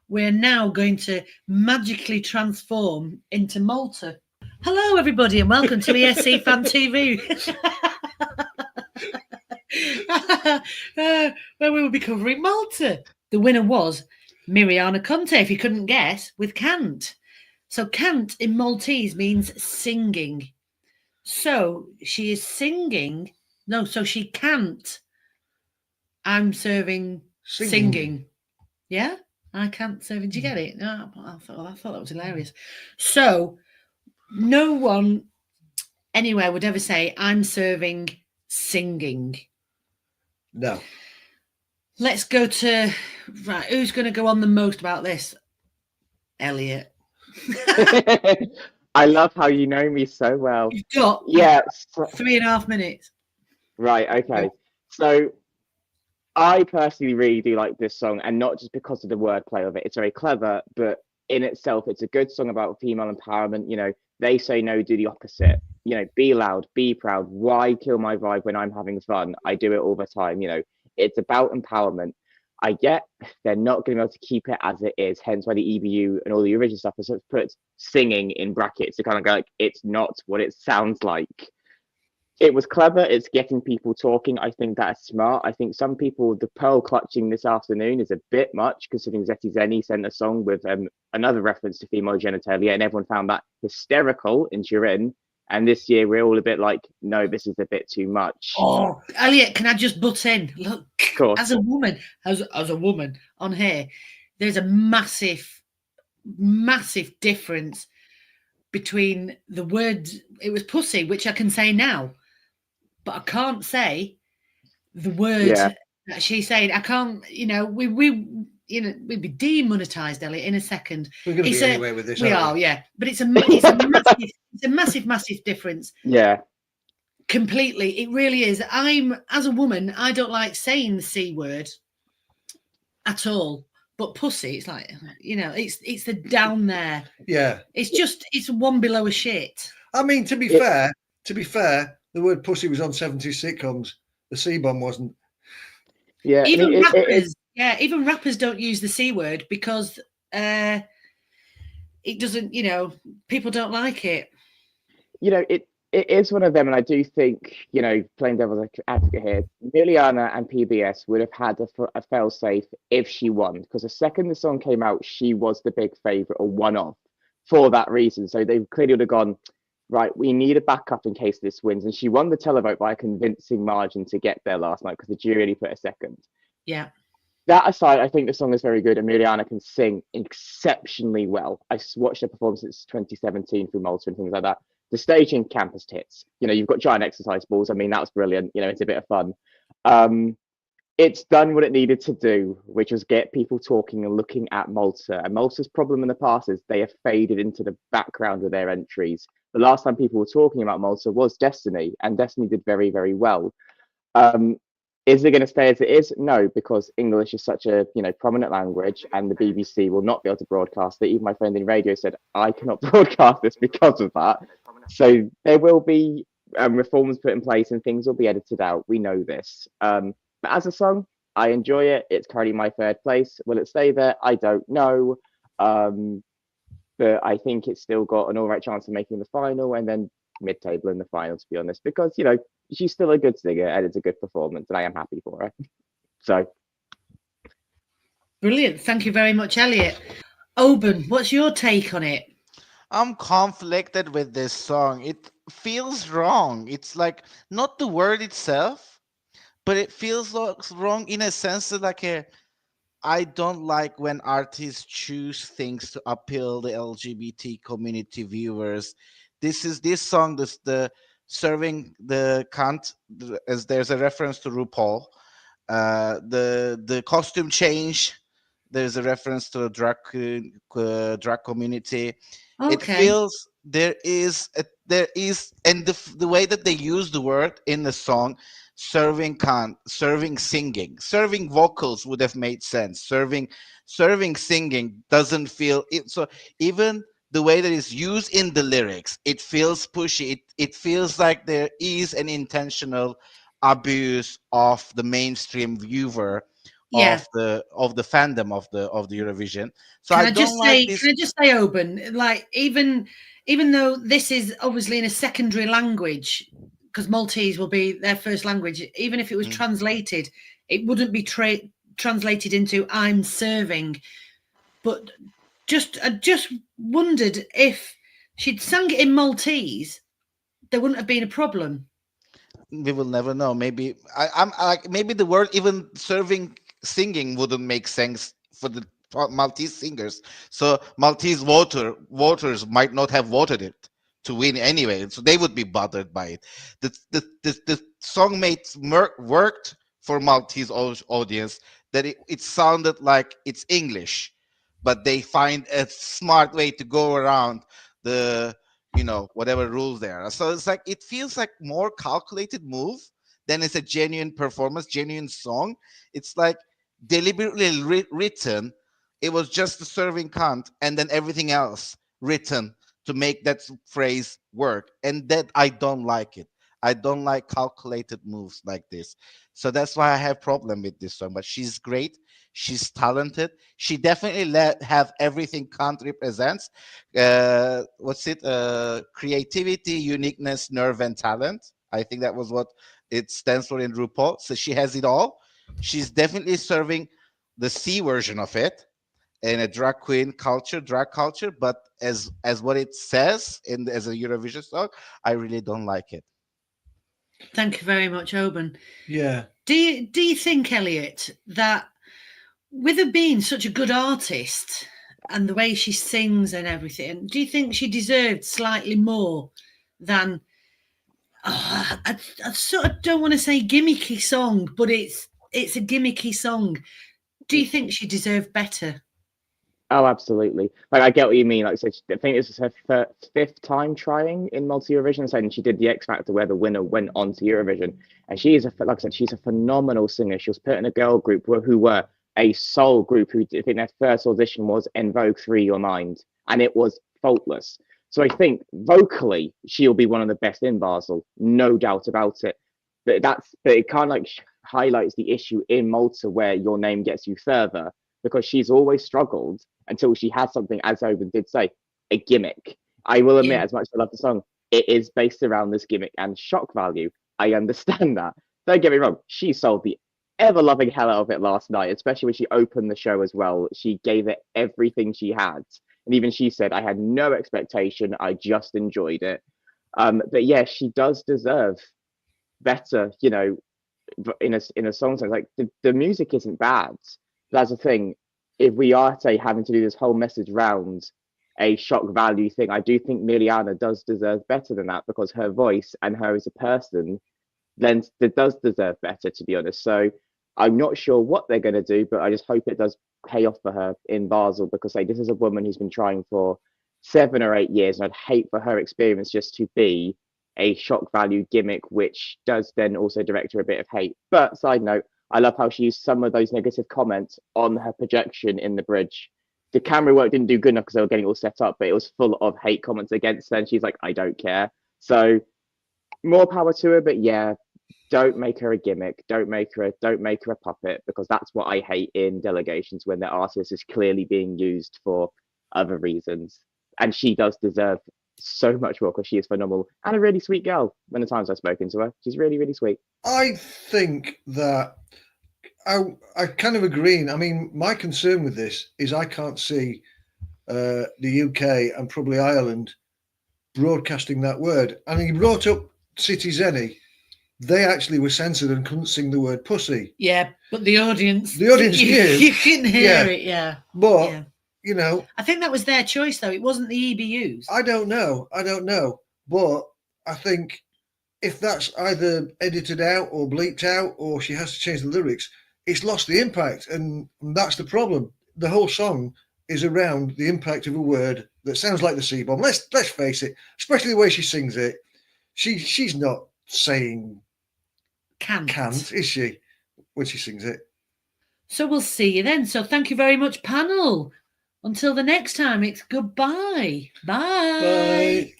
we're now going to magically transform into Malta. Hello, everybody, and welcome to ESC Fan TV, where we will be covering Malta. The winner was Miriana Conte, if you couldn't guess, with Kant. So Kant in Maltese means singing. So she is singing. No, so she can't. I'm serving singing. Yeah, I can't serving. Do you get it? No, I thought that was hilarious. So no one anywhere would ever say I'm serving singing. No. Let's go to right. Who's going to go on the most about this? Elliot. I love how you know me so well. You've got 3.5 minutes. Right, okay. So I personally really do like this song, and not just because of the wordplay of it. It's very clever, but in itself, it's a good song about female empowerment. You know, they say no, do the opposite. You know, be loud, be proud. Why kill my vibe when I'm having fun? I do it all the time. You know, it's about empowerment. I get they're not going to be able to keep it as it is, hence why the EBU and all the Eurovision stuff has put singing in brackets to kind of go like, it's not what it sounds like. It was clever. It's getting people talking. I think that's smart. I think some people, the pearl clutching this afternoon is a bit much, considering Zeti Zeni sent a song with another reference to female genitalia, and everyone found that hysterical in Turin. And this year we're all a bit like, no, this is a bit too much. Oh, Elliot, can I just butt in? Look, as a woman on here, there's a massive difference between the word, it was pussy, which I can say now, but I can't say the word that she's saying. I can't, you know, we'd be demonetized, Elliot, in a second. We're going to be anyway with this. We are, yeah. But it's a massive difference. Yeah. Completely. It really is. As a woman, I don't like saying the C word at all. But pussy, it's like, you know, it's the down there. Yeah. It's one below a shit. I mean, to be fair, the word pussy was on 70s sitcoms. The C-bomb wasn't. Yeah. Even even rappers don't use the C word because it doesn't, you know, people don't like it. You know, it is one of them, and I do think, you know, playing devil's advocate here, Miliana and PBS would have had a fail-safe if she won, because the second the song came out, she was the big favourite or one-off for that reason. So they clearly would have gone, right, we need a backup in case this wins. And she won the televote by a convincing margin to get there last night because the jury only put a second. Yeah. That aside, I think the song is very good, and Miliana can sing exceptionally well. I watched her perform since 2017 through Malta and things like that. The staging campus hits. You know, you've got giant exercise balls. I mean, that was brilliant. You know, it's a bit of fun. It's done what it needed to do, which was get people talking and looking at Malta. And Malta's problem in the past is they have faded into the background of their entries. The last time people were talking about Malta was Destiny, and Destiny did very, very well. Is it going to stay as it is? No, because English is such a prominent language, and the BBC will not be able to broadcast it. Even my friend in radio said, I cannot broadcast this because of that. So there will be reforms put in place and things will be edited out. We know this. But as a song, I enjoy it. It's currently my third place. Will it stay there? I don't know. But I think it's still got an all right chance of making the final and then mid-table in the final, to be honest, because, you know, she's still a good singer and it's a good performance and I am happy for her. So. Brilliant. Thank you very much, Elliot. Oban, what's your take on it? I'm conflicted with this song. It feels wrong. It's like not the word itself, but it feels like wrong in a sense that I don't like when artists choose things to appeal the LGBT community viewers. This song, the serving the Kant, as there's a reference to RuPaul. The costume change, there's a reference to the drag community. Okay. It feels there is, and the way that they use the word in the song, serving singing, serving vocals would have made sense. Serving singing doesn't feel it. So even the way that it's used in the lyrics, it feels pushy. It feels like there is an intentional abuse of the mainstream viewer Yeah. of the fandom of the Eurovision. So Can I I just don't like say? this. Can I just say, Oban? Like, even though this is obviously in a secondary language, because Maltese will be their first language. Even if it was Mm. translated, it wouldn't be translated into "I'm serving." But I just wondered if she'd sung it in Maltese, there wouldn't have been a problem. We will never know. Maybe I'm like, maybe the word even serving singing wouldn't make sense for the Maltese singers. So Maltese voters might not have voted it to win anyway, so they would be bothered by it. The song worked for Maltese audience, that it sounded like it's English, but they find a smart way to go around the whatever rules there are. So it's like, it feels like more calculated move than it's a genuine performance, genuine song. It's like deliberately written. It was just the serving Kant and then everything else written to make that phrase work, and that I don't like it. I don't like calculated moves like this. So that's why I have problem with this song. But she's great, she's talented, she definitely have everything Kant represents. What's it? Creativity, uniqueness, nerve, and talent. I think that was what it stands for in RuPaul. So she has it all. She's definitely serving the C version of it in a drag queen culture, drag culture. But as what it says as a Eurovision song, I really don't like it. Thank you very much, Oban. Yeah. Do you think, Elliot, that with her being such a good artist and the way she sings and everything, do you think she deserved slightly more than? I sort of don't want to say gimmicky song, but it's a gimmicky song. Do you think she deserved better? Oh, absolutely. Like, I get what you mean. Like, so I think this is her fifth time trying in multi Eurovision. So, and she did the X Factor where the winner went on to Eurovision. And she is like I said, she's a phenomenal singer. She was put in a girl group who were a soul group who I think their first audition was En Vogue Free Your Mind, and it was faultless. So I think vocally she'll be one of the best in Basel, no doubt about it. But it kind of like highlights the issue in Malta where your name gets you further, because she's always struggled until she has something, as Owen did say, a gimmick. I will admit, Yeah. as much as I love the song, it is based around this gimmick and shock value. I understand that. Don't get me wrong, she sold the ever loving hell out of it last night, especially when she opened the show as well. She gave it everything she had. And even she said, I had no expectation, I just enjoyed it. But yeah, she does deserve better, in a song sense. Like, the music isn't bad. That's the thing. If we are, say, having to do this whole message round a shock value thing, I do think Miliana does deserve better than that, because her voice and her as a person then does deserve better, to be honest. So I'm not sure what they're going to do, but I just hope it does pay off for her in Basel, because this is a woman who's been trying for 7 or 8 years, and I'd hate for her experience just to be a shock value gimmick, which does then also direct her a bit of hate. But side note, I love how she used some of those negative comments on her projection in the bridge. The camera work didn't do good enough because they were getting all set up, but it was full of hate comments against her, and she's like, I don't care. So more power to her, but yeah, don't make her a gimmick. Don't make her a puppet, because that's what I hate in delegations, when the artist is clearly being used for other reasons. And she does deserve so much more, because she is phenomenal and a really sweet girl. When the times I've spoken to her, she's really, really sweet. I think that I kind of agree. I mean, my concern with this is I can't see the UK and probably Ireland broadcasting that word. And he brought up City Zenny. They actually were censored and couldn't sing the word pussy. Yeah, but the audience knew. You can hear it, yeah. But, yeah. I think that was their choice, though. It wasn't the EBUs. I don't know. But I think if that's either edited out or bleeped out, or she has to change the lyrics, it's lost the impact. And that's the problem. The whole song is around the impact of a word that sounds like the C-bomb. Let's face it, especially the way she sings it. She's not saying Kant, is she, when she sings it? So we'll see you then. So thank you very much, panel. Until the next time, it's goodbye. Bye. Bye.